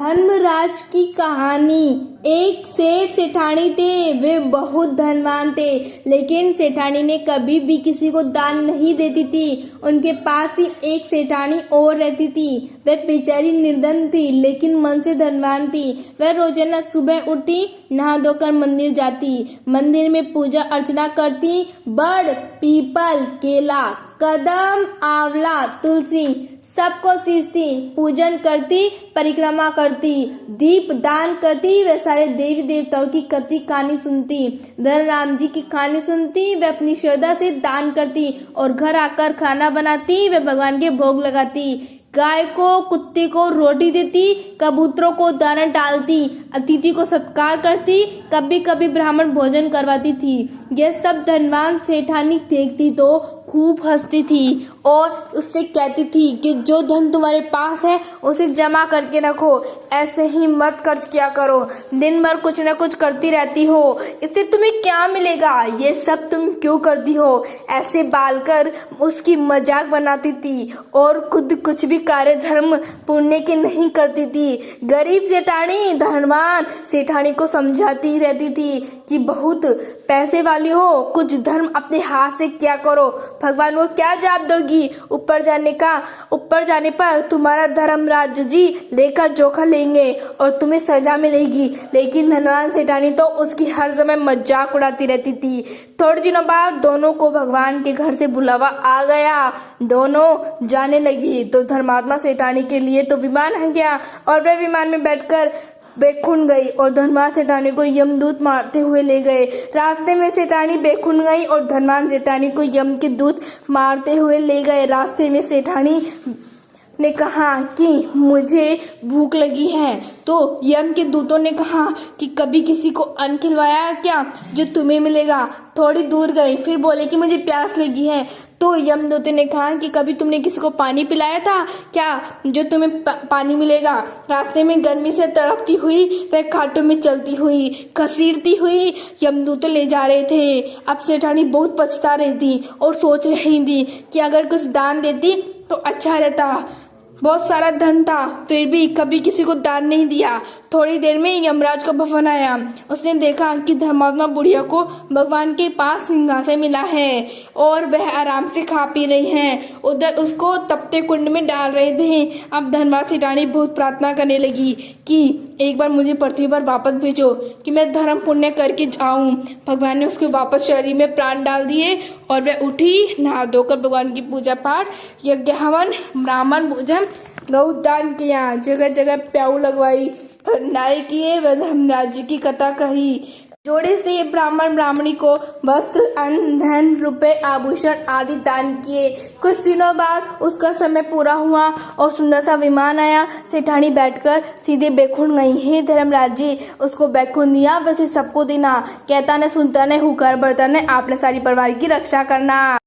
धर्मराज की कहानी। एक सेठ सेठानी थे। वे बहुत धनवान थे, लेकिन सेठानी ने कभी भी किसी को दान नहीं देती थी। उनके पास ही एक सेठानी और रहती थी। वह बेचारी निर्धन थी, लेकिन मन से धनवान थी। वह रोजाना सुबह उठती, नहा धोकर मंदिर जाती, मंदिर में पूजा अर्चना करती। बड़, पीपल, केला, कदम, आंवला, तुलसी सबको सींचती, पूजन करती, परिक्रमा करती, दीप दान करती। वे सारे देवी देवताओं की कथी कहानी सुनती, धनराम जी की कहानी सुनती। वे अपनी श्रद्धा से दान करती और घर आकर खाना बनाती। वे भगवान के भोग लगाती, गाय को कुत्ते को रोटी देती, कबूतरों को दाना डालती, अतिथि को सत्कार करती, कभी कभी ब्राह्मण भोजन करवाती थी। यह सब धनवान सेठानी देखती तो खूब हंसती थी और उससे कहती थी कि जो धन तुम्हारे पास है उसे जमा करके रखो, ऐसे ही मत खर्च किया करो। दिन भर कुछ न कुछ करती रहती हो, इससे तुम्हें क्या मिलेगा? ये सब तुम क्यों करती हो? ऐसे बालकर उसकी मजाक बनाती थी और खुद कुछ भी कार्य धर्म पुण्य के नहीं करती थी। गरीब सेठानी धनवान सेठानी को समझाती रहती थी कि बहुत पैसे वाली हो, कुछ धर्म अपने हाथ से क्या करो, भगवान को क्या जवाब दोगी? ऊपर जाने पर तुम्हारा धर्मराज जी लेखा जोखा लेंगे और तुम्हें सजा मिलेगी। लेकिन धनवान सेठानी तो उसकी हर समय मजाक उड़ाती रहती थी। थोड़े दिनों बाद दोनों को भगवान के घर से बुलावा आ गया। दोनों जाने लगी तो धर्मात्मा सेठानी के लिए तो विमान आ गया और वह विमान में बैठकर बेखुन गई और धनवान सेठानी को यमदूत मारते हुए ले गए। रास्ते में सेठानी बेखुन गई और धनवान सेठानी को यम के दूत मारते हुए ले गए। रास्ते में सेठानी ने कहा कि मुझे भूख लगी है, तो यम के दूतों ने कहा कि कभी किसी को अन्न खिलवाया क्या जो तुम्हें मिलेगा? थोड़ी दूर गई, फिर बोले कि मुझे प्यास लगी है, तो यमदूत ने कहा कि कभी तुमने किसी को पानी पिलाया था क्या जो तुम्हें पानी मिलेगा? रास्ते में गर्मी से तड़पती हुई वह खाटों में चलती हुई घसीटती हुई यमदूत ले जा रहे थे। अब सेठानी बहुत पछता रही थी और सोच रही थी कि अगर कुछ दान देती तो अच्छा रहता। बहुत सारा धन था, फिर भी कभी किसी को दान नहीं दिया। थोड़ी देर में यमराज का भवन आया। उसने देखा कि धर्मात्मा बुढ़िया को भगवान के पास सिंहासन मिला है और वह आराम से खा पी रही हैं। उधर उसको तपते कुंड में डाल रहे थे। अब धनवान सेठानी बहुत प्रार्थना करने लगी कि एक बार मुझे पृथ्वी पर वापस भेजो कि मैं धर्म पुण्य करके आऊं। भगवान ने उसके वापस शरीर में प्राण डाल दिए और वह उठी, नहा धोकर भगवान की पूजा पाठ, यज्ञ हवन, ब्राह्मण भोजन, गौदान किया, जगह जगह प्याऊ लगवाई, भंडारे किए, वह धर्मराज जी की कथा कही। जोड़े से ब्राह्मण ब्राह्मणी को वस्त्र, अन्न, धन, रुपए, आभूषण आदि दान किए। कुछ दिनों बाद उसका समय पूरा हुआ और सुंदर सा विमान आया। सेठानी बैठकर सीधे बेखुन गई। हे धर्मराज जी, उसको बेखुन दिया, वैसे सबको देना, कहता न सुनता न, हुकार भरता न, आपने सारी परिवार की रक्षा करना।